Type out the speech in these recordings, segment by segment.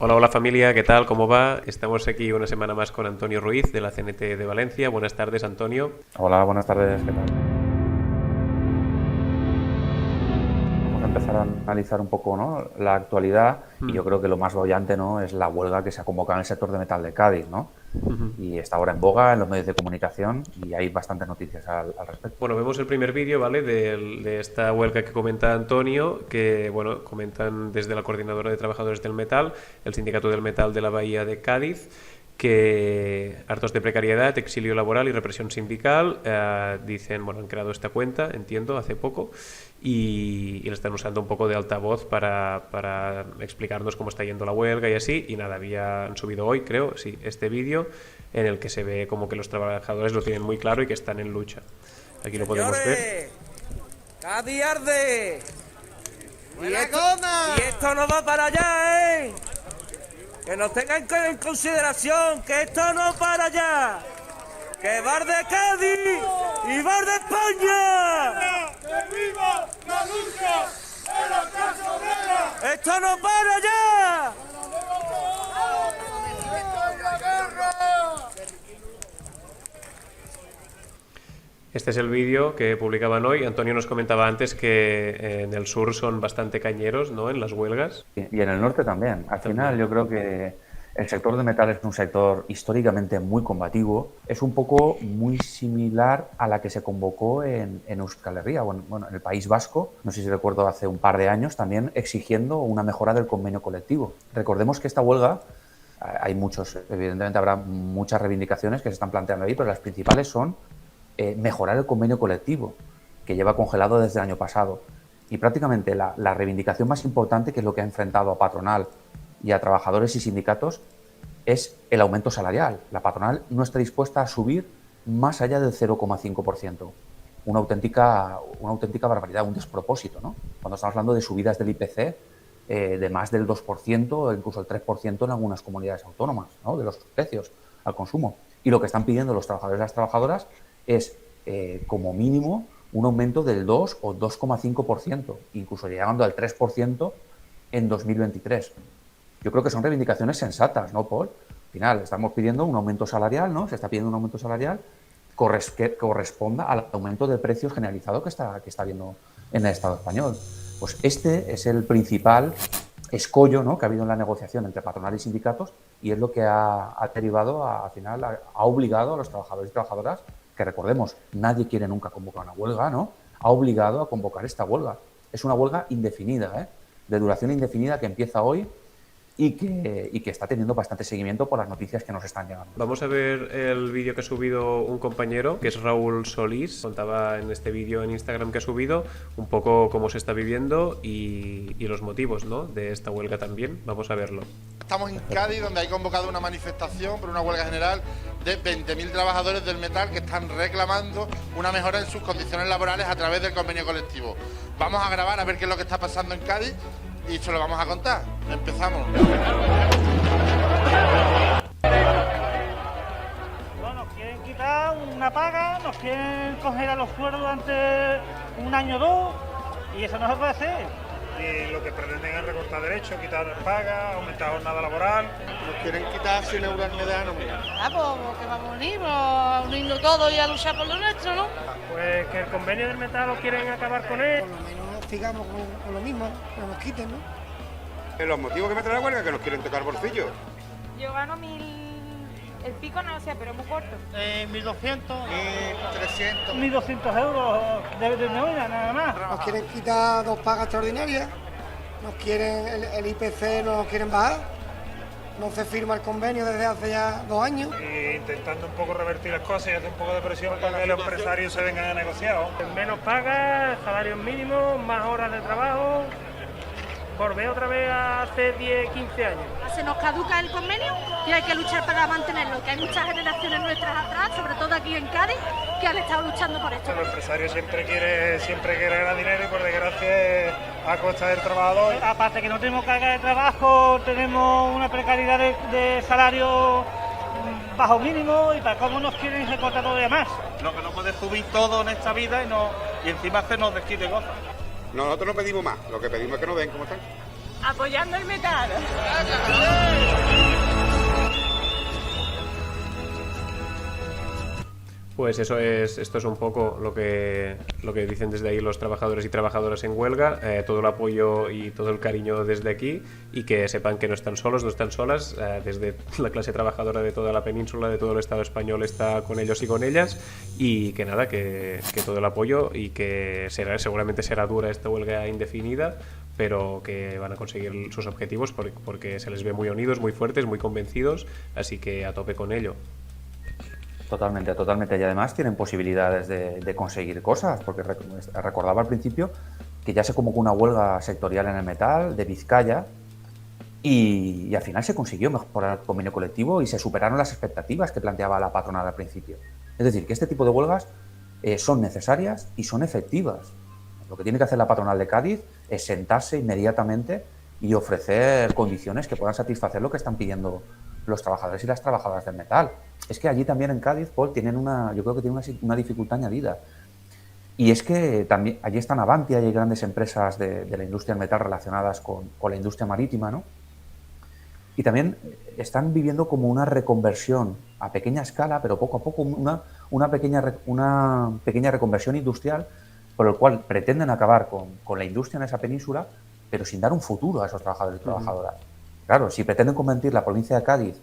Hola, hola familia, ¿qué tal? ¿Cómo va? Estamos aquí una semana más con Antonio Ruiz de la CNT de Valencia. Buenas tardes, Antonio. Hola, buenas tardes, ¿qué tal? Vamos a empezar a analizar un poco, ¿no?, la actualidad y yo creo que lo más bollante, ¿no?, es la huelga que se ha convocado en el sector de metal de Cádiz, ¿no? Y está ahora en boga en los medios de comunicación y hay bastantes noticias al respecto. Bueno, vemos el primer vídeo, ¿vale? De esta huelga que comenta Antonio, que, bueno, comentan desde la Coordinadora de Trabajadores del Metal, el Sindicato del Metal de la Bahía de Cádiz, que hartos de precariedad, exilio laboral y represión sindical, dicen, bueno, han creado esta cuenta, entiendo, hace poco, y la están usando un poco de altavoz para explicarnos cómo está yendo la huelga y así, y nada, han subido hoy, creo, sí, este vídeo en el que se ve como que los trabajadores lo tienen muy claro y que están en lucha. Aquí lo podemos ver. ¡Cádiz arde! Y esto no va para allá, ¿eh? Que nos tengan en consideración que esto no para allá. ¡Que bar de Cádiz y bar de España! ¡Que viva la lucha de la clase obrera! ¡Esto no para allá! ¡La guerra! Este es el vídeo que publicaban hoy. Antonio nos comentaba antes que en el sur son bastante cañeros, ¿no?, en las huelgas. Y en el norte también. Al final yo creo que el sector de metal es un sector históricamente muy combativo. Es un poco muy similar a la que se convocó en Euskal Herria, bueno, en el País Vasco, no sé si recuerdo hace un par de años, también exigiendo una mejora del convenio colectivo. Recordemos que esta huelga, hay muchos, evidentemente habrá muchas reivindicaciones que se están planteando ahí, pero las principales son mejorar el convenio colectivo, que lleva congelado desde el año pasado. Y prácticamente la reivindicación más importante, que es lo que ha enfrentado a patronal y a trabajadores y sindicatos, es el aumento salarial. La patronal no está dispuesta a subir más allá del 0,5%. Una auténtica barbaridad, un despropósito, ¿no? Cuando estamos hablando de subidas del IPC de más del 2% o incluso el 3% en algunas comunidades autónomas, ¿no?, de los precios al consumo. Y lo que están pidiendo los trabajadores y las trabajadoras es, como mínimo, un aumento del 2 o 2,5%, incluso llegando al 3% en 2023. Yo creo que son reivindicaciones sensatas, ¿no, Paul? Al final, estamos pidiendo un aumento salarial, ¿no? Se está pidiendo un aumento salarial que corresponda al aumento de precios generalizado que está habiendo en el Estado español. Pues este es el principal escollo, ¿no?, que ha habido en la negociación entre patronal y sindicatos, y es lo que ha derivado, al final, ha obligado a los trabajadores y trabajadoras, que recordemos, nadie quiere nunca convocar una huelga, ¿no?, ha obligado a convocar esta huelga. Es una huelga indefinida, de duración indefinida, que empieza hoy y que está teniendo bastante seguimiento por las noticias que nos están llegando. Vamos a ver el vídeo que ha subido un compañero, que es Raúl Solís. Contaba en este vídeo en Instagram que ha subido un poco cómo se está viviendo y los motivos, ¿no?, de esta huelga también. Vamos a verlo. Estamos en Cádiz, donde hay convocado una manifestación por una huelga general de 20.000 trabajadores del metal que están reclamando una mejora en sus condiciones laborales a través del convenio colectivo. Vamos a grabar a ver qué es lo que está pasando en Cádiz y se lo vamos a contar. Empezamos. Bueno, nos quieren quitar una paga, nos quieren congelar los sueldos durante un año o dos, y eso no se puede hacer. Y lo que pretenden es recortar derechos, quitar paga, aumentar jornada laboral. Nos quieren quitar 100 euros al mes de nómina. Pues que vamos a unirnos todos y a luchar por lo nuestro, ¿no? Pues que el convenio del metal lo quieren acabar con él. Por lo menos sigamos con lo mismo, que nos quiten, ¿no? Los motivos que me trae la huelga es que nos quieren tocar bolsillo. Yo gano 1.000, el pico no sé, pero muy corto. 1.200, 1.300. 1.200 euros de nómina, nada más. Nos quieren quitar 2 pagas extraordinarias, nos quieren el IPC, no nos quieren bajar, no se firma el convenio desde hace ya 2 años. Y intentando un poco revertir las cosas y hacer un poco de presión para que los empresarios se vengan a negociar. Menos paga, salarios mínimos, más horas de trabajo. Volver otra vez hace 10, 15 años. Se nos caduca el convenio y hay que luchar para mantenerlo, que hay muchas generaciones nuestras atrás, sobre todo aquí en Cádiz, que han estado luchando por esto. El empresario siempre quiere ganar dinero y por desgracia es a costa del trabajador. Aparte que no tenemos carga de trabajo, tenemos una precariedad de salario bajo mínimo, y para cómo nos quieren recortar todavía más. No, que no puede subir todo en esta vida y encima se nos desquite cosas. Nosotros no pedimos más, lo que pedimos es que nos den como están. Apoyando el metal. Pues esto es un poco lo que dicen desde ahí los trabajadores y trabajadoras en huelga, todo el apoyo y todo el cariño desde aquí, y que sepan que no están solos, no están solas, desde la clase trabajadora de toda la península, de todo el Estado español está con ellos y con ellas, y que nada, que todo el apoyo, y que seguramente será dura esta huelga indefinida, pero que van a conseguir sus objetivos porque se les ve muy unidos, muy fuertes, muy convencidos, así que a tope con ello. Totalmente, totalmente. Y además tienen posibilidades de conseguir cosas, porque recordaba al principio que ya se convocó una huelga sectorial en el metal de Vizcaya y al final se consiguió mejorar el convenio colectivo y se superaron las expectativas que planteaba la patronal al principio. Es decir, que este tipo de huelgas son necesarias y son efectivas. Lo que tiene que hacer la patronal de Cádiz es sentarse inmediatamente y ofrecer condiciones que puedan satisfacer lo que están pidiendo los trabajadores y las trabajadoras del metal. Es que allí también en Cádiz, Paul, yo creo que tienen una dificultad añadida. Y es que también allí están Avantia y hay grandes empresas de la industria del metal relacionadas con la industria marítima, ¿no? Y también están viviendo como una reconversión a pequeña escala, pero poco a poco una pequeña reconversión industrial por el cual pretenden acabar con la industria en esa península, pero sin dar un futuro a esos trabajadores y trabajadoras. Claro, si pretenden convertir la provincia de Cádiz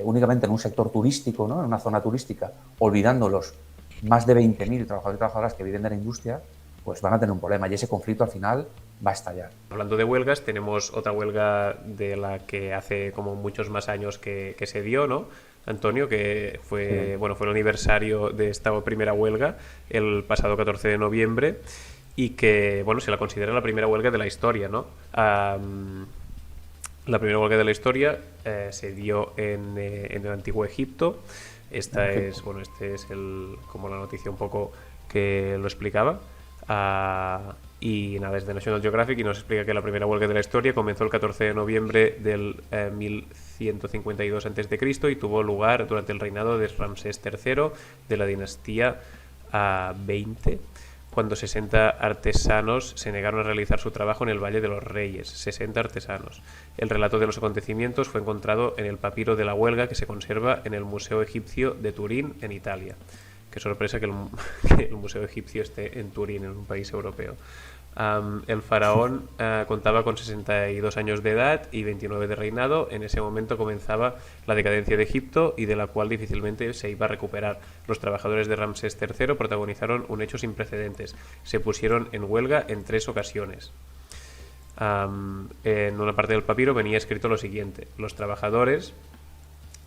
únicamente en un sector turístico, ¿no? En una zona turística, olvidando los más de 20.000 trabajadores y trabajadoras que viven de la industria, pues van a tener un problema y ese conflicto al final va a estallar. Hablando de huelgas, tenemos otra huelga de la que hace como muchos más años que se dio, ¿no, Antonio? Que fue, Sí. bueno, fue el aniversario de esta primera huelga el pasado 14 de noviembre y que, bueno, se la considera la primera huelga de la historia, ¿no? La primera huelga de la historia se dio en el antiguo Egipto. Este es como la noticia un poco que lo explicaba. Y nada, es de National Geographic y nos explica que la primera huelga de la historia comenzó el 14 de noviembre del 1152 a.C. y tuvo lugar durante el reinado de Ramsés III de la dinastía 20, cuando 60 artesanos se negaron a realizar su trabajo en el Valle de los Reyes. 60 artesanos. El relato de los acontecimientos fue encontrado en el papiro de la huelga que se conserva en el Museo Egipcio de Turín, en Italia. Qué sorpresa que el Museo Egipcio esté en Turín, en un país europeo. El faraón contaba con 62 años de edad y 29 de reinado. En ese momento comenzaba la decadencia de Egipto y de la cual difícilmente se iba a recuperar. Los trabajadores de Ramsés III protagonizaron un hecho sin precedentes. Se pusieron en huelga en 3 ocasiones. En una parte del papiro venía escrito lo siguiente: los trabajadores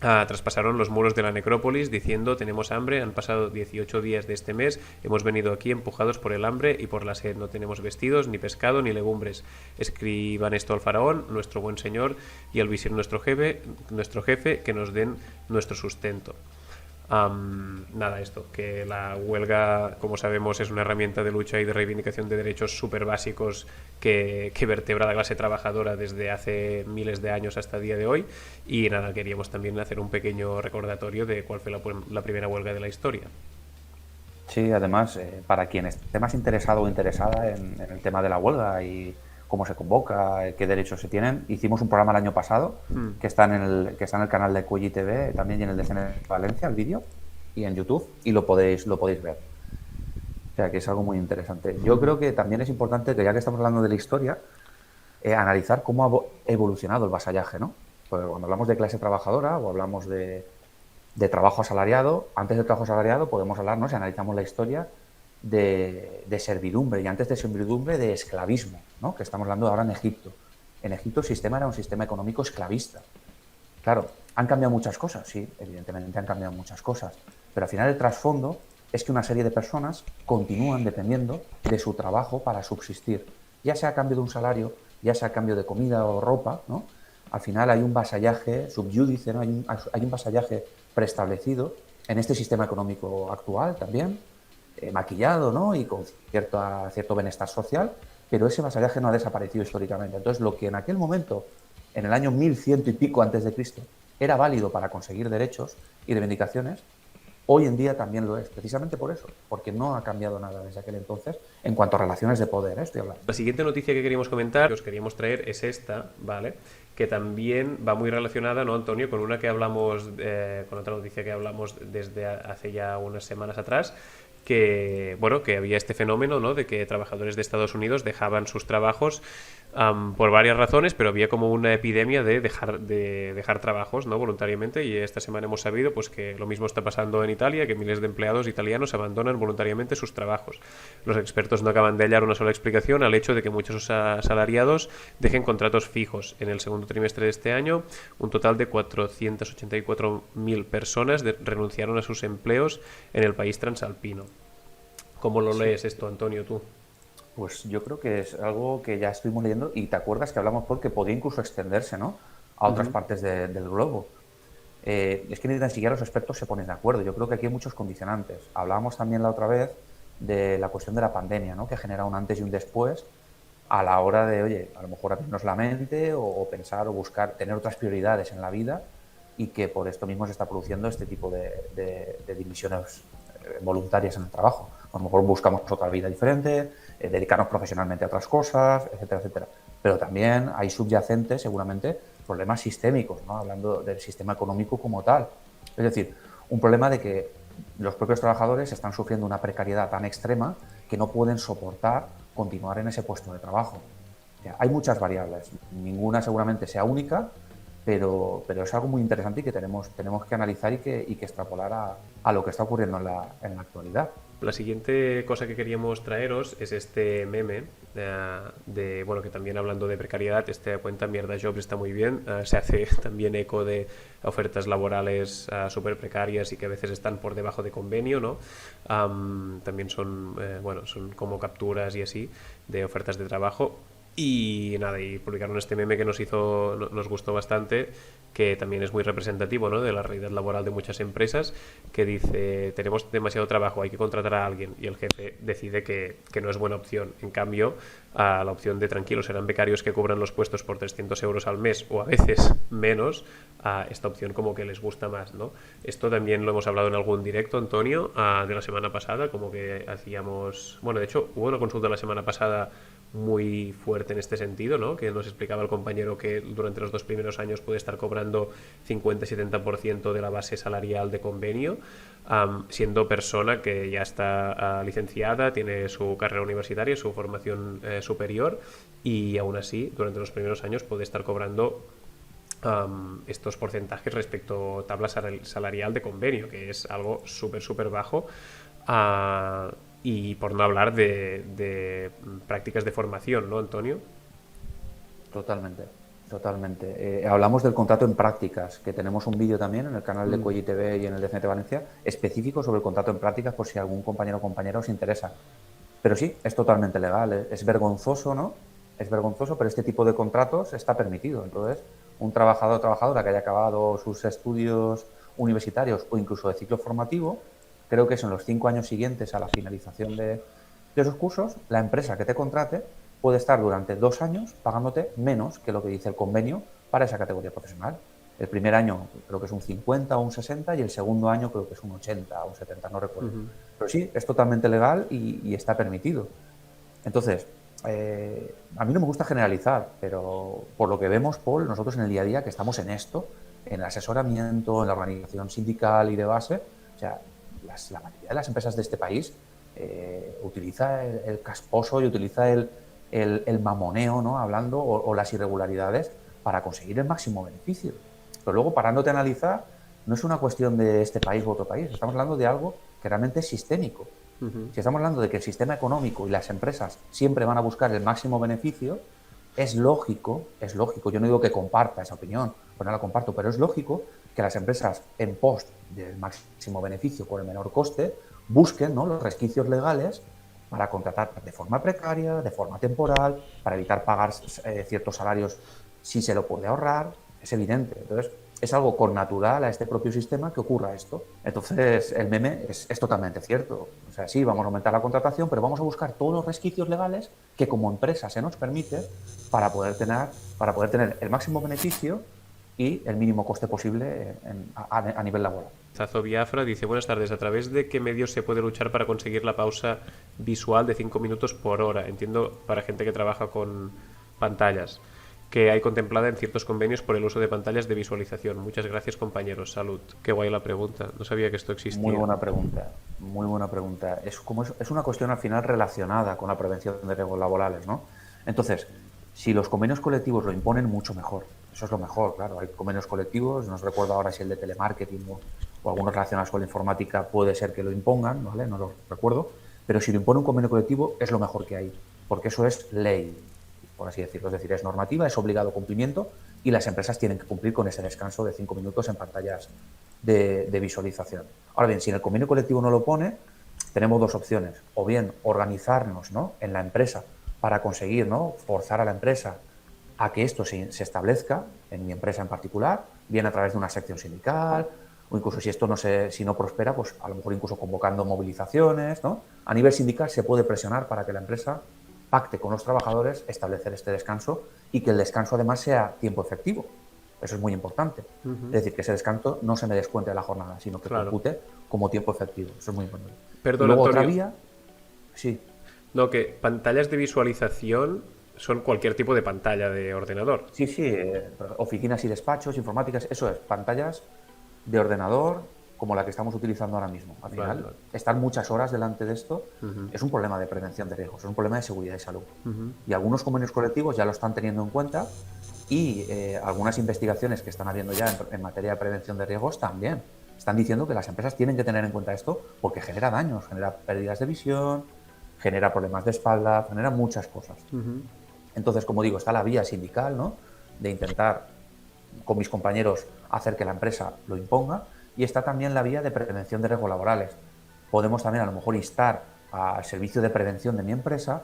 traspasaron los muros de la necrópolis diciendo: tenemos hambre, han pasado 18 días de este mes, hemos venido aquí empujados por el hambre y por la sed, no tenemos vestidos, ni pescado, ni legumbres. Escriban esto al faraón, nuestro buen señor, y al visir nuestro jefe, que nos den nuestro sustento. Nada, esto, que la huelga, como sabemos, es una herramienta de lucha y de reivindicación de derechos súper básicos que vertebra la clase trabajadora desde hace miles de años hasta el día de hoy. Y nada, queríamos también hacer un pequeño recordatorio de cuál fue la primera huelga de la historia. Sí, además, para quien esté más interesado o interesada en el tema de la huelga y cómo se convoca, qué derechos se tienen, hicimos un programa el año pasado que está en el canal de Cuelli TV, también y en el de CNE Valencia, el vídeo, y en YouTube, y lo podéis ver. O sea, que es algo muy interesante. Yo creo que también es importante, que ya que estamos hablando de la historia, analizar cómo ha evolucionado el vasallaje, ¿no? Porque cuando hablamos de clase trabajadora o hablamos de trabajo asalariado, antes del trabajo asalariado podemos hablar, ¿no? Si analizamos la historia de servidumbre, y antes de servidumbre de esclavismo, ¿no? Que estamos hablando ahora en Egipto. En Egipto el sistema era un sistema económico esclavista. Claro, han cambiado muchas cosas, sí, evidentemente han cambiado muchas cosas, pero al final el trasfondo es que una serie de personas continúan dependiendo de su trabajo para subsistir, ya sea a cambio de un salario, ya sea a cambio de comida o ropa, ¿no? Al final hay un vasallaje subyúdice, ¿no? Hay un vasallaje preestablecido en este sistema económico actual también, maquillado, ¿no? Y con cierto bienestar social, pero ese vasallaje no ha desaparecido históricamente. Entonces, lo que en aquel momento, en el año 1100 y pico antes de Cristo, era válido para conseguir derechos y reivindicaciones, hoy en día también lo es, precisamente por eso, porque no ha cambiado nada desde aquel entonces en cuanto a relaciones de poder, estoy hablando. La siguiente noticia que queríamos comentar, que os queríamos traer, es esta, ¿vale? Que también va muy relacionada, ¿no, Antonio? Con una que hablamos, con otra noticia que hablamos desde hace ya unas semanas atrás, que, bueno, que había este fenómeno, ¿no? De que trabajadores de Estados Unidos dejaban sus trabajos por varias razones, pero había como una epidemia de dejar trabajos, ¿no? Voluntariamente, y esta semana hemos sabido pues que lo mismo está pasando en Italia, que miles de empleados italianos abandonan voluntariamente sus trabajos. Los expertos no acaban de hallar una sola explicación al hecho de que muchos asalariados dejen contratos fijos. En el segundo trimestre de este año, un total de 484.000 personas renunciaron a sus empleos en el país transalpino. ¿Cómo lo lees esto, Antonio, tú? Pues yo creo que es algo que ya estuvimos leyendo y te acuerdas que hablamos porque podía incluso extenderse, ¿no?, a otras partes del globo. Es que ni tan siquiera los expertos se ponen de acuerdo. Yo creo que aquí hay muchos condicionantes. Hablábamos también la otra vez de la cuestión de la pandemia, ¿no?, que genera un antes y un después a la hora de, oye, a lo mejor abrirnos la mente o pensar o buscar, tener otras prioridades en la vida, y que por esto mismo se está produciendo este tipo de dimisiones voluntarias en el trabajo. A lo mejor buscamos otra vida diferente, dedicarnos profesionalmente a otras cosas, etcétera, etcétera. Pero también hay subyacentes, seguramente, problemas sistémicos, ¿no?, hablando del sistema económico como tal. Es decir, un problema de que los propios trabajadores están sufriendo una precariedad tan extrema que no pueden soportar continuar en ese puesto de trabajo. O sea, hay muchas variables, ninguna seguramente sea única, pero es algo muy interesante y que tenemos que analizar y que extrapolar a lo que está ocurriendo en la actualidad. La siguiente cosa que queríamos traeros es este meme bueno, que también hablando de precariedad, esta cuenta Mierda Jobs está muy bien, se hace también eco de ofertas laborales súper precarias y que a veces están por debajo de convenio, ¿no? También son como capturas y así de ofertas de trabajo. Y nada, y publicaron este meme que nos gustó bastante, que también es muy representativo, ¿no?, de la realidad laboral de muchas empresas, que dice: tenemos demasiado trabajo, hay que contratar a alguien, y el jefe decide que no es buena opción. En cambio, a la opción de tranquilos, serán becarios que cobran los puestos por 300 euros al mes o a veces menos, a esta opción como que les gusta más, ¿no? Esto también lo hemos hablado en algún directo, Antonio, de la semana pasada, como que hacíamos... Bueno, de hecho, hubo una consulta la semana pasada muy fuerte en este sentido, ¿no?, que nos explicaba el compañero que durante los 2 primeros años puede estar cobrando 50-70% de la base salarial de convenio, siendo persona que ya está licenciada, tiene su carrera universitaria, su formación superior, y aún así durante los primeros años puede estar cobrando estos porcentajes respecto a tabla salarial de convenio, que es algo súper bajo. Y por no hablar de prácticas de formación, ¿no, Antonio? Totalmente. Hablamos del contrato en prácticas, que tenemos un vídeo también en el canal de Cuelli TV y en el de CNT Valencia, específico sobre el contrato en prácticas, por si algún compañero o compañera os interesa. Pero sí, es totalmente legal. Es vergonzoso, ¿no? Es vergonzoso, pero este tipo de contratos está permitido. Entonces, un trabajador o trabajadora que haya acabado sus estudios universitarios o incluso de ciclo formativo, creo que es en los 5 años siguientes a la finalización de esos cursos, la empresa que te contrate puede estar durante 2 años pagándote menos que lo que dice el convenio para esa categoría profesional. El primer año creo que es un 50 o un 60 y el segundo año creo que es un 80 o un 70, no recuerdo. Pero sí, es totalmente legal y está permitido. Entonces, a mí no me gusta generalizar, pero por lo que vemos, Paul, nosotros en el día a día que estamos en esto, en el asesoramiento, en la organización sindical y de base, o sea, la mayoría de las empresas de este país utiliza el casposo y utiliza el mamoneo, ¿no?, hablando, o las irregularidades para conseguir el máximo beneficio. Pero luego, parándote a analizar, no es una cuestión de este país u otro país, estamos hablando de algo que realmente es sistémico. Si estamos hablando de que el sistema económico y las empresas siempre van a buscar el máximo beneficio, es lógico, yo no digo que comparta esa opinión, pues no la comparto, pero es lógico que las empresas, en pos del máximo beneficio por el menor coste, busquen, ¿no?, los resquicios legales para contratar de forma precaria, de forma temporal, para evitar pagar ciertos salarios si se lo puede ahorrar. Es evidente. Entonces, es algo connatural a este propio sistema que ocurra esto. Entonces, el meme es totalmente cierto. O sea, sí, vamos a aumentar la contratación, pero vamos a buscar todos los resquicios legales que como empresa se nos permite para poder tener el máximo beneficio y el mínimo coste posible a nivel laboral. Zazo Biafra dice: buenas tardes, ¿a través de qué medios se puede luchar para conseguir la pausa visual de 5 minutos por hora? Entiendo para gente que trabaja con pantallas, que hay contemplada en ciertos convenios por el uso de pantallas de visualización. Muchas gracias, compañeros. Salud. Qué guay la pregunta. No sabía que esto existía. Muy buena pregunta. Muy buena pregunta. Es una cuestión al final relacionada con la prevención de riesgos laborales, ¿no? Entonces, si los convenios colectivos lo imponen, mucho mejor. Eso es lo mejor, claro. Hay convenios colectivos, no os recuerdo ahora si el de telemarketing o algunos relacionados con la informática puede ser que lo impongan, ¿vale? No lo recuerdo. Pero si lo impone un convenio colectivo, es lo mejor que hay, porque eso es ley, por así decirlo. Es decir, es normativa, es obligado cumplimiento y las empresas tienen que cumplir con ese descanso de 5 minutos en pantallas de visualización. Ahora bien, si en el convenio colectivo no lo pone, tenemos dos opciones. O bien organizarnos, ¿no?, en la empresa para conseguir, ¿no?, forzar a la empresa a que esto se establezca en mi empresa en particular, bien a través de una sección sindical, o incluso si esto si no prospera, pues a lo mejor incluso convocando movilizaciones, ¿no? A nivel sindical se puede presionar para que la empresa pacte con los trabajadores establecer este descanso y que el descanso además sea tiempo efectivo. Eso es muy importante. Es decir, que ese descanso no se me descuente de la jornada, sino que compute como tiempo efectivo. Eso es muy importante. Perdón, luego Antonio. otra vía, sí. No, que pantallas de visualización son cualquier tipo de pantalla de ordenador. Sí, oficinas y despachos, informáticas, eso es, pantallas de ordenador como la que estamos utilizando ahora mismo. Al final, estar muchas horas delante de esto es un problema de prevención de riesgos, es un problema de seguridad y salud. Y algunos convenios colectivos ya lo están teniendo en cuenta y algunas investigaciones que están habiendo ya en materia de prevención de riesgos también están diciendo que las empresas tienen que tener en cuenta esto porque genera daños, genera pérdidas de visión, genera problemas de espalda, genera muchas cosas. Entonces, como digo, está la vía sindical, ¿no?, de intentar con mis compañeros hacer que la empresa lo imponga, y está también la vía de prevención de riesgos laborales. Podemos también a lo mejor instar al servicio de prevención de mi empresa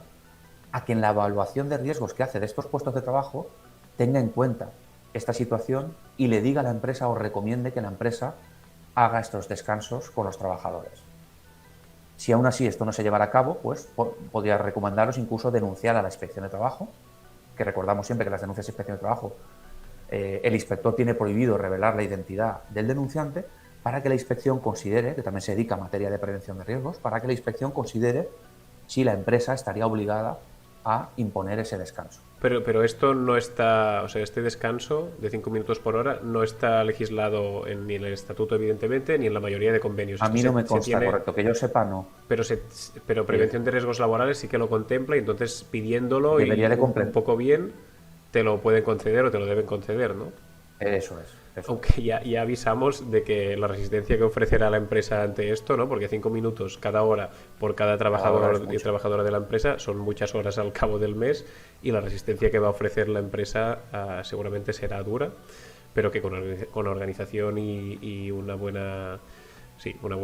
a que en la evaluación de riesgos que hace de estos puestos de trabajo tenga en cuenta esta situación y le diga a la empresa o recomiende que la empresa haga estos descansos con los trabajadores. Si aún así esto no se llevara a cabo, pues podría recomendaros incluso denunciar a la Inspección de Trabajo, que recordamos siempre que las denuncias de Inspección de Trabajo, el inspector tiene prohibido revelar la identidad del denunciante, para que la inspección considere, que también se dedica a materia de prevención de riesgos, para que la inspección considere si la empresa estaría obligada a imponer ese descanso. Pero esto no está, o sea, este descanso de 5 minutos por hora no está legislado ni en el estatuto, evidentemente, ni en la mayoría de convenios. A mí no me consta, correcto, que yo sepa, no. Pero prevención de riesgos laborales sí que lo contempla, y entonces pidiéndolo debería de un poco bien, te lo pueden conceder o te lo deben conceder, ¿no? Eso es. Aunque ya avisamos de que la resistencia que ofrecerá la empresa ante esto, ¿no?, porque 5 minutos cada hora por cada trabajador y trabajadora de la empresa son muchas horas al cabo del mes, y la resistencia que va a ofrecer la empresa seguramente será dura, pero que con organización y una buena una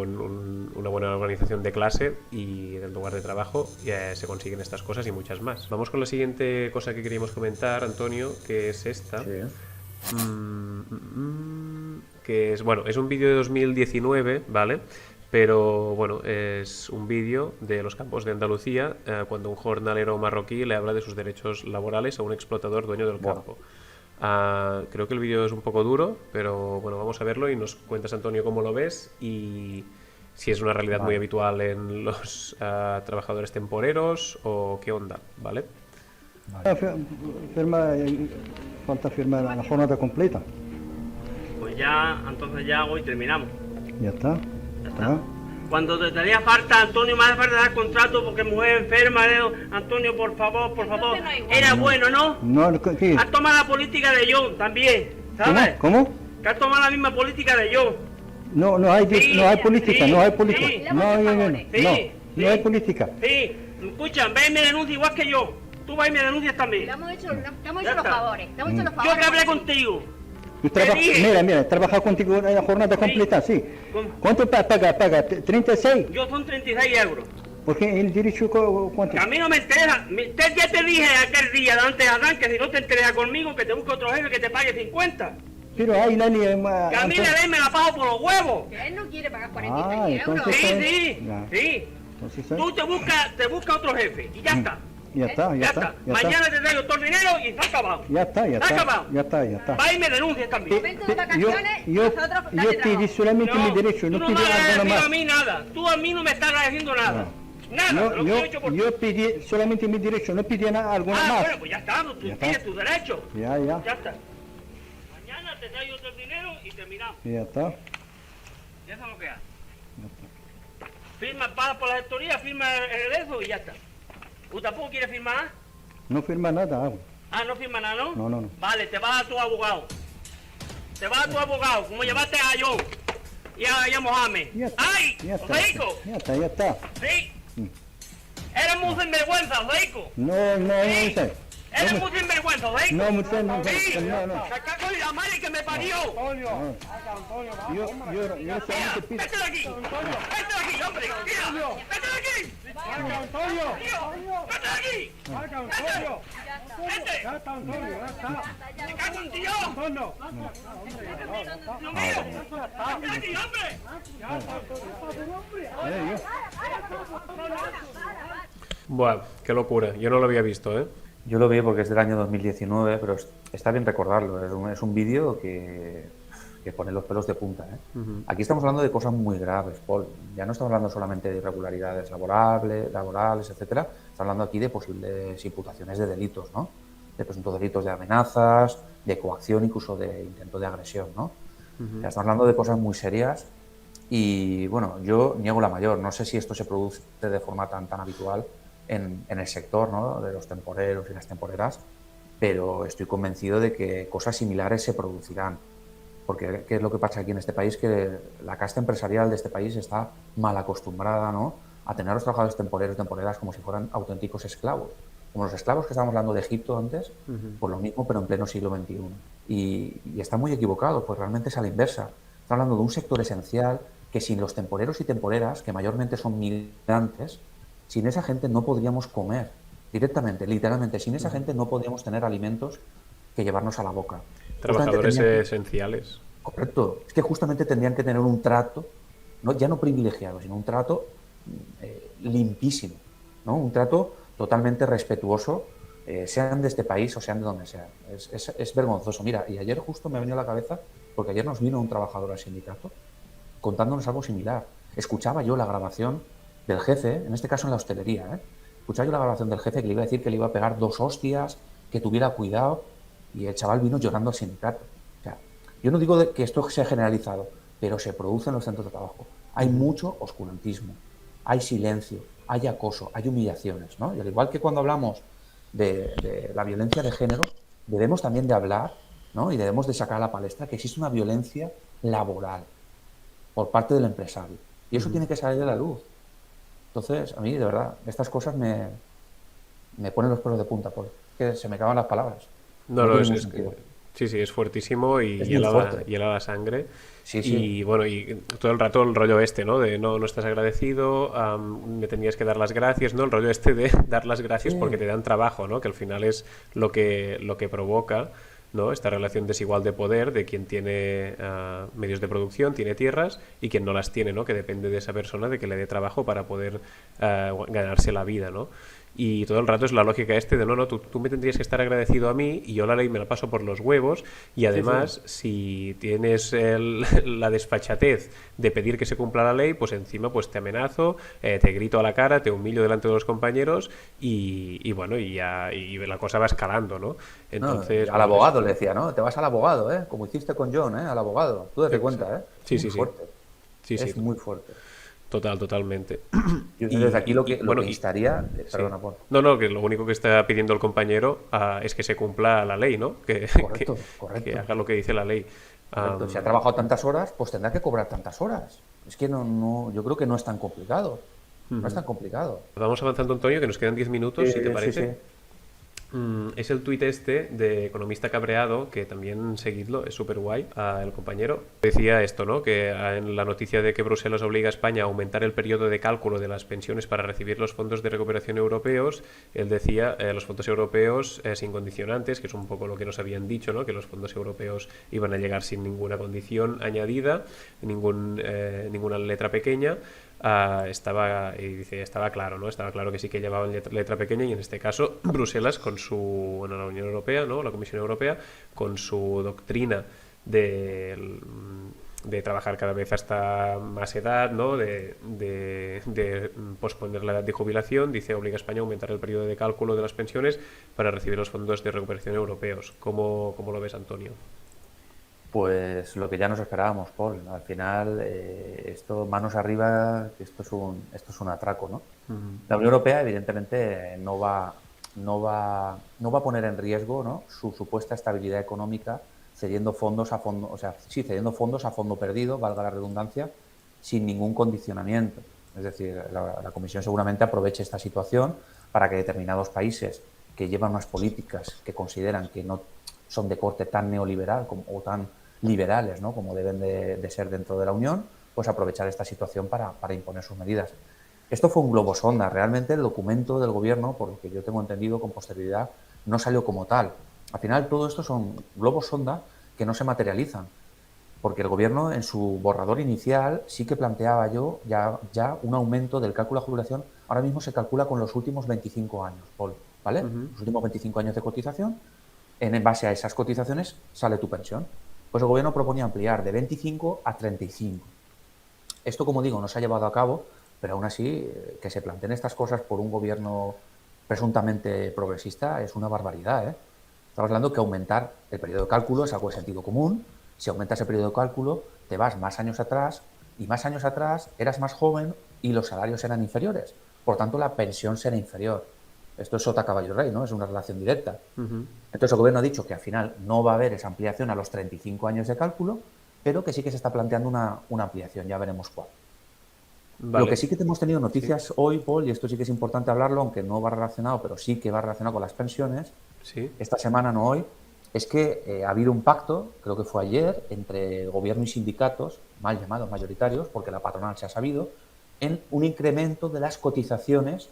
buena organización de clase y del lugar de trabajo ya se consiguen estas cosas y muchas más. Vamos con la siguiente cosa que queríamos comentar, Antonio, que es esta. Sí. Que es, bueno, es un vídeo de 2019, ¿vale? Pero bueno, es un vídeo de los campos de Andalucía, cuando un jornalero marroquí le habla de sus derechos laborales a un explotador dueño del campo. Creo que el vídeo es un poco duro, pero bueno, vamos a verlo y nos cuentas, Antonio, cómo lo ves y si es una realidad muy habitual en los trabajadores temporeros o qué onda, ¿vale? Falta firmar la jornada completa. Pues ya, entonces ya hago y terminamos. Ya está. Cuando te haría falta, Antonio, me hace falta dar contrato porque mujer enferma, Antonio, por favor. Era bueno, ¿no? No, ¿qué? Has tomado la política de yo también, ¿sabes? ¿Cómo? Que has tomado la misma política de yo. No hay política. No hay política. Sí, escucha, ve y me denuncia igual que yo. Tú vas y me denuncias también. Te hemos hecho los favores. Yo que hablé contigo. Mira, he trabajado contigo en la jornada completa, sí. ¿Cuánto paga? ¿36? Yo son 36 euros. Porque el derecho, ¿cuánto? A mí no me interesa. Ya te dije aquel día delante de Adán que si no te interesa conmigo, que te busque otro jefe que te pague 50. Pero ahí Nani... Que a mí me la pago por los huevos. Que él no quiere pagar 46 euros. Sí. Tú te buscas otro jefe y ya está. Ya está, ya está. Mañana te traigo todo el dinero y está acabado. Ya está, ya Está está. acabado. Ya está, ya está. Va y me denuncias también. Yo pedí solamente mi derecho, no Tú no pedí me has algo agradecido más. a mí nada. Tú a mí no me estás agradeciendo nada. Nada, lo que he hecho por ti. Yo pedí solamente mi derecho, no pedí algo más. Bueno, pues ya está, tú Ya tienes está. tu derecho. Ya, ya. Ya está. Mañana te traigo todo el dinero y terminamos. Ya está. Ya sabes lo que haces. Firma, paga por la gestoría, firma el eso y ya está. ¿Tú tampoco quieres firmar? No firma nada. Ah, no firma nada, ¿no? No, no, no. Vale, te vas a tu abogado. Te vas a tu abogado, como llevaste a John y a Mohamed. ¡Ay! Ya está. ¡Rico! Ya está, ya está. Sí. Eres muy sinvergüenza, Rico. No, no sé. Eres muy sinvergüenza, Rico. No, mujer, no, Sí. no, no. ¡Me cago en la madre que me parió! Yo solamente pido. ¡Vete de aquí! ¡Vete de aquí, hombre! ¡Mira! ¡Vete de aquí! Antonio! ¡Vete de aquí! ¡Marca, Antonio! ¡Vete! Ya está, Antonio, ya está. ¡Me cago en Dios! Antonio. ¡Dios mío! ¡Vete de aquí, hombre! Ya está, Antonio. Buah, qué locura. Yo no lo había visto, ¿eh? Yo lo vi porque es del año 2019, pero está bien recordarlo. Es un vídeo que pone los pelos de punta, ¿eh? Aquí estamos hablando de cosas muy graves, Paul. Ya no estamos hablando solamente de irregularidades laborales, etcétera. Estamos hablando aquí de posibles imputaciones de delitos, ¿no? De presuntos delitos de amenazas, de coacción, incluso de intento de agresión, ¿no? Ya estamos hablando de cosas muy serias y, bueno, yo niego la mayor. No sé si esto se produce de forma tan habitual en el sector, ¿no? De los temporeros y las temporeras, pero estoy convencido de que cosas similares se producirán. Porque ¿qué es lo que pasa aquí en este país? Que la casta empresarial de este país está mal acostumbrada, ¿no?, a tener a los trabajadores temporeros y temporeras como si fueran auténticos esclavos. Como los esclavos que estábamos hablando de Egipto antes, pues lo mismo, pero en pleno siglo XXI. Y está muy equivocado, pues realmente es a la inversa. Estamos hablando de un sector esencial que sin los temporeros y temporeras, que mayormente son migrantes, sin esa gente no podríamos comer directamente, literalmente. Sin esa gente no podríamos tener alimentos que llevarnos a la boca. Trabajadores esenciales. Correcto. Es que justamente tendrían que tener un trato, ya no privilegiado, sino un trato limpísimo, ¿no? Un trato totalmente respetuoso, sean de este país o sean de donde sean. Es vergonzoso. Mira, y ayer justo me ha venido a la cabeza, porque ayer nos vino un trabajador al sindicato contándonos algo similar. Escuchaba yo la grabación del jefe, en este caso en la hostelería, escuchaba yo la grabación del jefe que le iba a decir que le iba a pegar 2 hostias, que tuviera cuidado, y el chaval vino llorando al sindicato. O sea, yo no digo que esto sea generalizado, pero se produce en los centros de trabajo. Hay mucho oscurantismo, hay silencio, hay acoso, hay humillaciones, ¿no? Y al igual que cuando hablamos de la violencia de género, debemos también de hablar, ¿no?, y debemos de sacar a la palestra que existe una violencia laboral por parte del empresario. Y eso tiene que salir de la luz. Entonces, a mí, de verdad, estas cosas me ponen los pelos de punta, porque se me acaban las palabras. No, es que, sí, es fuertísimo y hiela la sangre. Sí. Y bueno, y todo el rato el rollo este, ¿no? De no estás agradecido, me tenías que dar las gracias, ¿no? El rollo este de dar las gracias porque te dan trabajo, ¿no? Que al final es lo que provoca, ¿no?, esta relación desigual de poder de quien tiene medios de producción, tiene tierras, y quien no las tiene, ¿no?, que depende de esa persona de que le dé trabajo para poder ganarse la vida, ¿no? Y todo el rato es la lógica de no, tú me tendrías que estar agradecido a mí y yo la ley me la paso por los huevos, y además si tienes la desfachatez de pedir que se cumpla la ley, pues encima pues te amenazo, te grito a la cara, te humillo delante de los compañeros y bueno, y la cosa va escalando, ¿no? Entonces, al abogado le decía, ¿no? Te vas al abogado, como hiciste con John, al abogado. Tú date cuenta, Sí. Fuerte. Sí, es muy fuerte. Totalmente. Yo desde aquí lo que instaría... Perdona, Paul. No, que lo único que está pidiendo el compañero es que se cumpla la ley, ¿no? Correcto. Que haga lo que dice la ley. Si ha trabajado tantas horas, pues tendrá que cobrar tantas horas. Es que yo creo que no es tan complicado. No es tan complicado. Vamos avanzando, Antonio, que nos quedan 10 minutos, si te parece. Sí. Es el tuit de Economista Cabreado, que también seguidlo, es súper guay, el compañero. Decía esto, ¿no?, que en la noticia de que Bruselas obliga a España a aumentar el periodo de cálculo de las pensiones para recibir los fondos de recuperación europeos, él decía los fondos europeos sin condicionantes, que es un poco lo que nos habían dicho, ¿no?, que los fondos europeos iban a llegar sin ninguna condición añadida, ninguna letra pequeña. estaba claro, ¿no? Estaba claro que sí que llevaban letra pequeña, y en este caso Bruselas con la Unión Europea, ¿no? La Comisión Europea, con su doctrina de trabajar cada vez hasta más edad, ¿no? de posponer la edad de jubilación, obliga a España a aumentar el periodo de cálculo de las pensiones para recibir los fondos de recuperación europeos. ¿Cómo lo ves, Antonio? Pues lo que ya nos esperábamos, Paul. Al final, esto manos arriba, esto es un atraco, ¿no? La Unión Europea, evidentemente, no va a poner en riesgo, ¿no?, su supuesta estabilidad económica cediendo fondos a fondo perdido, valga la redundancia, sin ningún condicionamiento. Es decir, la Comisión seguramente aproveche esta situación para que determinados países que llevan unas políticas que consideran que no son de corte tan neoliberal o tan liberales, ¿no?, como deben de ser dentro de la Unión, pues aprovechar esta situación para imponer sus medidas. Esto fue un globo sonda. Realmente el documento del Gobierno, por lo que yo tengo entendido con posterioridad, no salió como tal. Al final todo esto son globos sonda que no se materializan, porque el Gobierno en su borrador inicial sí que planteaba ya un aumento del cálculo de jubilación. Ahora mismo se calcula con los últimos 25 años, Paul, ¿vale? Los últimos 25 años de cotización, en base a esas cotizaciones sale tu pensión. Pues el Gobierno proponía ampliar de 25 a 35. Esto, como digo, no se ha llevado a cabo, pero aún así que se planteen estas cosas por un Gobierno presuntamente progresista es una barbaridad, ¿eh? Estamos hablando que aumentar el periodo de cálculo es algo de sentido común. Si aumentas el periodo de cálculo, te vas más años atrás, y más años atrás eras más joven y los salarios eran inferiores. Por tanto, la pensión será inferior. Esto es sota caballo rey, ¿no? Es una relación directa. Entonces, el Gobierno ha dicho que al final no va a haber esa ampliación a los 35 años de cálculo, pero que sí que se está planteando una ampliación. Ya veremos cuál. Vale. Lo que sí que hemos tenido noticias hoy, Paul, y esto sí que es importante hablarlo, aunque no va relacionado, pero sí que va relacionado con las pensiones, esta semana, no hoy, es que ha habido un pacto, creo que fue ayer, entre Gobierno y sindicatos, mal llamados mayoritarios, porque la patronal se ha sabido, en un incremento de las cotizaciones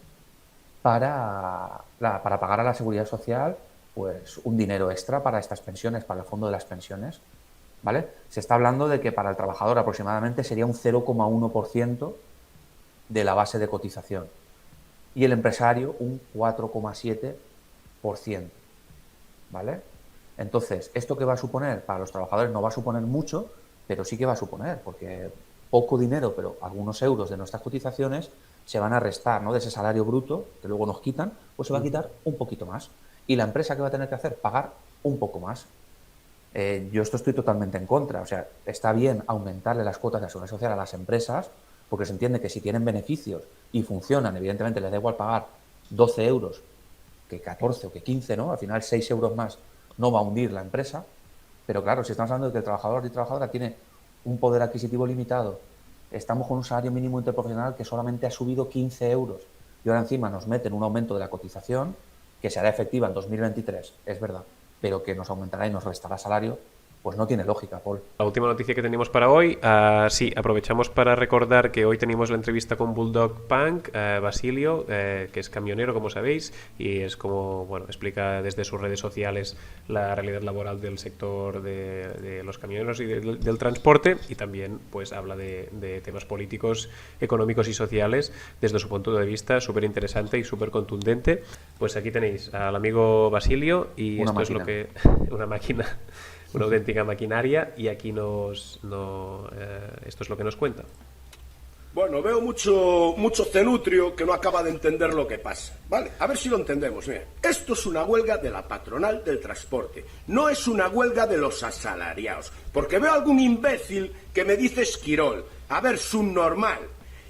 para pagar a la Seguridad Social, pues un dinero extra para estas pensiones, para el fondo de las pensiones, ¿vale? Se está hablando de que para el trabajador aproximadamente sería un 0,1% de la base de cotización y el empresario un 4,7%, ¿vale? Entonces, ¿esto qué va a suponer? Para los trabajadores no va a suponer mucho, pero sí que va a suponer, porque poco dinero, pero algunos euros de nuestras cotizaciones se van a restar, ¿no?, de ese salario bruto que luego nos quitan, pues se va a quitar un poquito más. Y la empresa, ¿qué va a tener que hacer? Pagar un poco más. Yo esto estoy totalmente en contra. O sea, está bien aumentarle las cuotas de la Seguridad Social a las empresas, porque se entiende que si tienen beneficios y funcionan, evidentemente les da igual pagar 12 euros que 14 o que 15, ¿no? Al final 6 euros más no va a hundir la empresa. Pero claro, si estamos hablando de que el trabajador y trabajadora tiene un poder adquisitivo limitado, estamos con un salario mínimo interprofesional que solamente ha subido 15 euros y ahora encima nos meten un aumento de la cotización que será efectiva en 2023, es verdad, pero que nos aumentará y nos restará salario, pues no tiene lógica, Paul. La última noticia que tenemos para hoy, sí, aprovechamos para recordar que hoy tenemos la entrevista con Bulldog Punk, Basilio, que es camionero, como sabéis, y es como, bueno, explica desde sus redes sociales la realidad laboral del sector de los camioneros y del transporte, y también pues habla de temas políticos, económicos y sociales desde su punto de vista súper interesante y súper contundente. Pues aquí tenéis al amigo Basilio y una esto máquina. es lo que... una máquina... una auténtica maquinaria, y aquí esto es lo que nos cuenta. Bueno, veo mucho cenutrio que no acaba de entender lo que pasa. Vale, a ver si lo entendemos. Mira, esto es una huelga de la patronal del transporte, no es una huelga de los asalariados. Porque veo algún imbécil que me dice Esquirol. A ver, subnormal.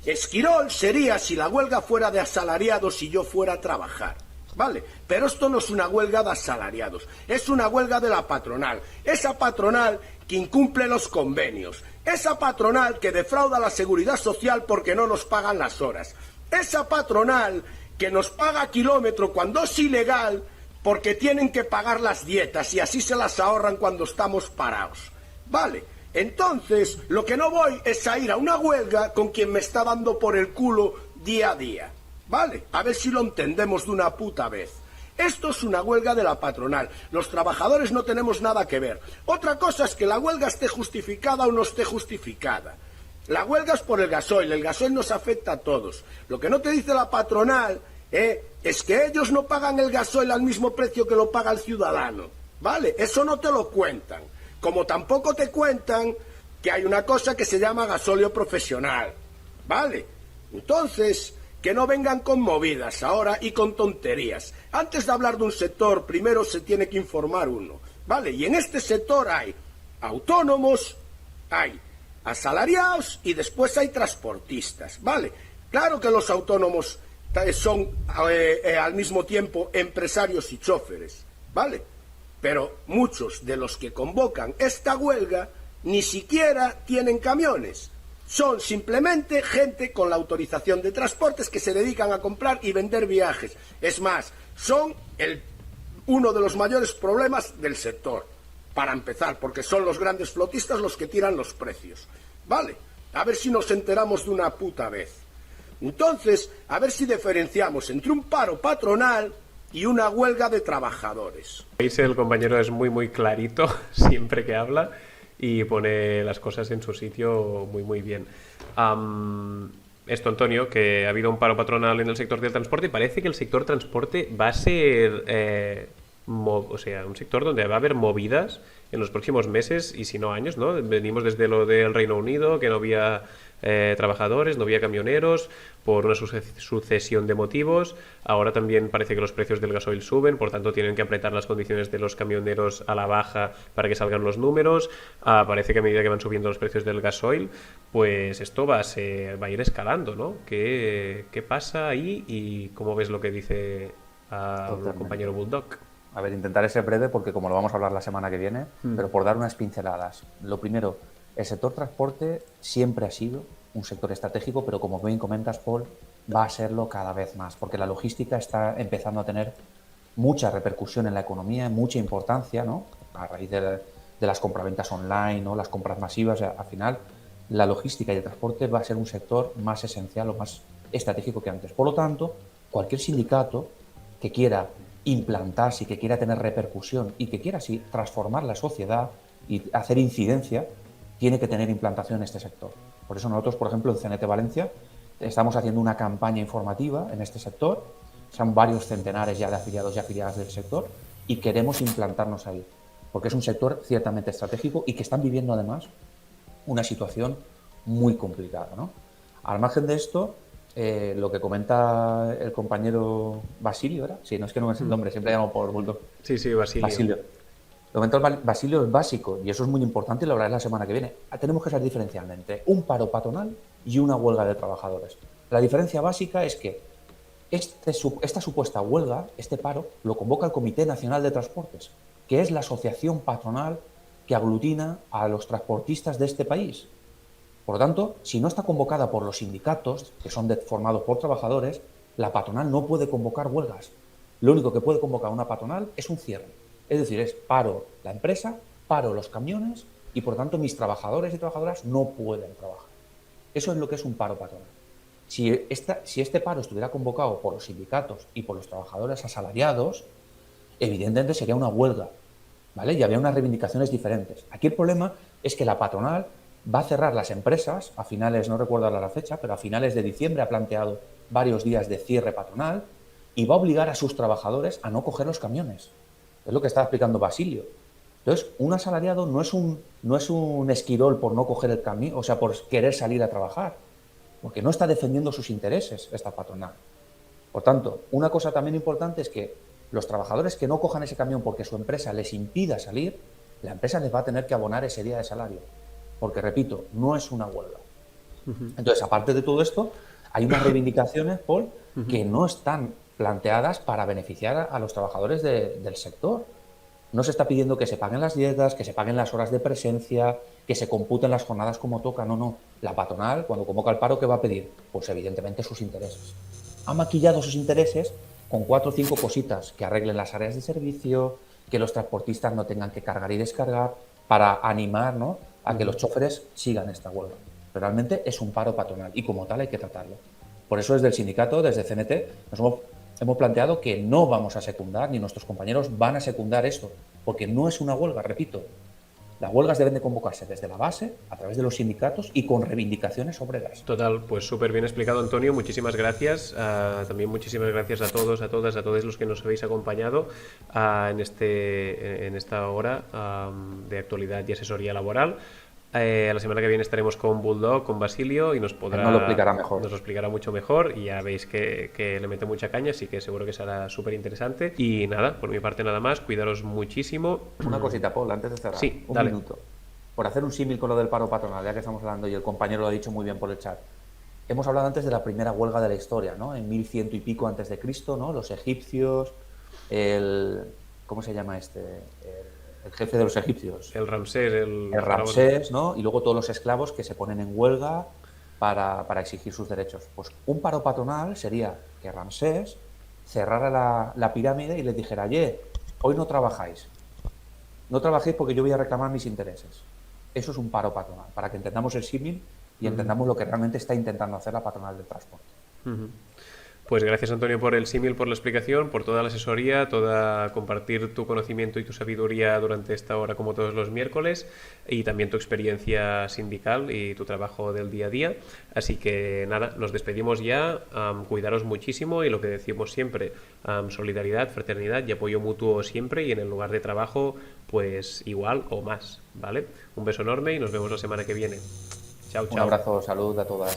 Esquirol sería si la huelga fuera de asalariados y yo fuera a trabajar. Vale, pero esto no es una huelga de asalariados, es una huelga de la patronal. Esa patronal que incumple los convenios, esa patronal que defrauda a la Seguridad Social porque no nos pagan las horas, esa patronal que nos paga kilómetro cuando es ilegal porque tienen que pagar las dietas y así se las ahorran cuando estamos parados. Vale, entonces lo que no voy es a ir a una huelga con quien me está dando por el culo día a día. Vale, a ver si lo entendemos de una puta vez. Esto es una huelga de la patronal. Los trabajadores no tenemos nada que ver. Otra cosa es que la huelga esté justificada o no esté justificada. La huelga es por el gasoil nos afecta a todos. Lo que no te dice la patronal es que ellos no pagan el gasoil al mismo precio que lo paga el ciudadano, ¿vale? Eso no te lo cuentan. Como tampoco te cuentan que hay una cosa que se llama gasóleo profesional, ¿vale? Entonces, que no vengan con movidas ahora y con tonterías. Antes de hablar de un sector, primero se tiene que informar uno, ¿vale? Y en este sector hay autónomos, hay asalariados y después hay transportistas, ¿vale? Claro que los autónomos son al mismo tiempo empresarios y choferes, ¿vale? Pero muchos de los que convocan esta huelga ni siquiera tienen camiones. Son simplemente gente con la autorización de transportes que se dedican a comprar y vender viajes. Es más, son uno de los mayores problemas del sector, para empezar, porque son los grandes flotistas los que tiran los precios. ¿Vale? A ver si nos enteramos de una puta vez. Entonces, a ver si diferenciamos entre un paro patronal y una huelga de trabajadores. El compañero es muy clarito siempre que habla y pone las cosas en su sitio muy bien. Esto, Antonio, que ha habido un paro patronal en el sector del transporte y parece que el sector transporte va a ser un sector donde va a haber movidas en los próximos meses y si no años, ¿no? Venimos desde lo del Reino Unido, que no había trabajadores, no había camioneros, por una sucesión de motivos. Ahora también parece que los precios del gasoil suben, por tanto tienen que apretar las condiciones de los camioneros a la baja para que salgan los números. Parece que a medida que van subiendo los precios del gasoil, pues esto va a ir escalando, ¿no? ¿Qué pasa ahí y cómo ves lo que dice el compañero Bulldog? A ver, intentaré ser breve porque como lo vamos a hablar la semana que viene, pero por dar unas pinceladas. Lo primero, el sector transporte siempre ha sido un sector estratégico, pero como bien comentas, Paul, va a serlo cada vez más, porque la logística está empezando a tener mucha repercusión en la economía, mucha importancia, ¿no? A raíz de las compraventas online, ¿no? Las compras masivas, al final, la logística y el transporte va a ser un sector más esencial o más estratégico que antes. Por lo tanto, cualquier sindicato que quiera implantarse y que quiera tener repercusión y que quiera así transformar la sociedad y hacer incidencia, tiene que tener implantación en este sector. Por eso nosotros, por ejemplo, en CNT Valencia estamos haciendo una campaña informativa en este sector. Son varios centenares ya de afiliados y afiliadas del sector y queremos implantarnos ahí, porque es un sector ciertamente estratégico y que están viviendo además una situación muy complicada, ¿no? Al margen de esto, lo que comenta el compañero Basilio, ¿era? Sí, no es que no es el nombre, siempre llamo por Bulldog. Sí, Basilio. Lo que comentó Basilio es básico y eso es muy importante y lo hablaré la semana que viene. Tenemos que saber diferenciar entre un paro patronal y una huelga de trabajadores. La diferencia básica es que esta supuesta huelga, este paro, lo convoca el Comité Nacional de Transportes, que es la asociación patronal que aglutina a los transportistas de este país. Por lo tanto, si no está convocada por los sindicatos, que son formados por trabajadores, la patronal no puede convocar huelgas. Lo único que puede convocar una patronal es un cierre. Es decir, es paro la empresa, paro los camiones y, por tanto, mis trabajadores y trabajadoras no pueden trabajar. Eso es lo que es un paro patronal. Si este paro estuviera convocado por los sindicatos y por los trabajadores asalariados, evidentemente sería una huelga, ¿vale? Y habría unas reivindicaciones diferentes. Aquí el problema es que la patronal va a cerrar las empresas a finales, no recuerdo ahora la fecha, pero a finales de diciembre ha planteado varios días de cierre patronal y va a obligar a sus trabajadores a no coger los camiones. Es lo que estaba explicando Basilio. Entonces, un asalariado no es un esquirol por no coger el camión, o sea, por querer salir a trabajar, porque no está defendiendo sus intereses esta patronal. Por tanto, una cosa también importante es que los trabajadores que no cojan ese camión porque su empresa les impida salir, la empresa les va a tener que abonar ese día de salario. Porque, repito, no es una huelga. Entonces, aparte de todo esto, hay unas reivindicaciones, Paul, que no están planteadas para beneficiar a los trabajadores del sector. No se está pidiendo que se paguen las dietas, que se paguen las horas de presencia, que se computen las jornadas como toca. No. La patronal, cuando convoca el paro, ¿qué va a pedir? Pues evidentemente sus intereses. Ha maquillado sus intereses con 4 o 5 cositas, que arreglen las áreas de servicio, que los transportistas no tengan que cargar y descargar, para animar, ¿no?, a que los choferes sigan esta huelga. Pero realmente es un paro patronal y como tal hay que tratarlo. Por eso desde el sindicato, desde CNT, hemos planteado que no vamos a secundar, ni nuestros compañeros van a secundar esto, porque no es una huelga, repito. Las huelgas deben de convocarse desde la base, a través de los sindicatos y con reivindicaciones obreras. Total, pues súper bien explicado, Antonio. Muchísimas gracias. También muchísimas gracias a todos, a todas, a todos los que nos habéis acompañado en esta hora de actualidad y asesoría laboral. La semana que viene estaremos con Bulldog, con Basilio, y nos lo explicará mejor. Nos lo explicará mucho mejor, y ya veis que le mete mucha caña, así que seguro que será súper interesante. Y nada, por mi parte nada más, cuidaros muchísimo. Una cosita, Paul, antes de cerrar. Sí, un dale. minuto. Por hacer un símil con lo del paro patronal, ya que estamos hablando, y el compañero lo ha dicho muy bien por el chat. Hemos hablado antes de la primera huelga de la historia, ¿no? En 1100 y pico antes de Cristo, ¿no? Los egipcios, ¿cómo se llama este? El jefe de los egipcios. El Ramsés. El Ramsés, ¿no? Y luego todos los esclavos que se ponen en huelga para exigir sus derechos. Pues un paro patronal sería que Ramsés cerrara la pirámide y les dijera: oye, hoy no trabajáis. No trabajéis porque yo voy a reclamar mis intereses. Eso es un paro patronal, para que entendamos el símil y entendamos lo que realmente está intentando hacer la patronal del transporte. Pues gracias, Antonio, por el símil, por la explicación, por toda la asesoría, compartir tu conocimiento y tu sabiduría durante esta hora, como todos los miércoles, y también tu experiencia sindical y tu trabajo del día a día. Así que nada, nos despedimos ya. Cuidaros muchísimo, y lo que decimos siempre, solidaridad, fraternidad y apoyo mutuo siempre, y en el lugar de trabajo pues igual o más, ¿vale? Un beso enorme y nos vemos la semana que viene. Chao, chao. Un abrazo, salud a todas.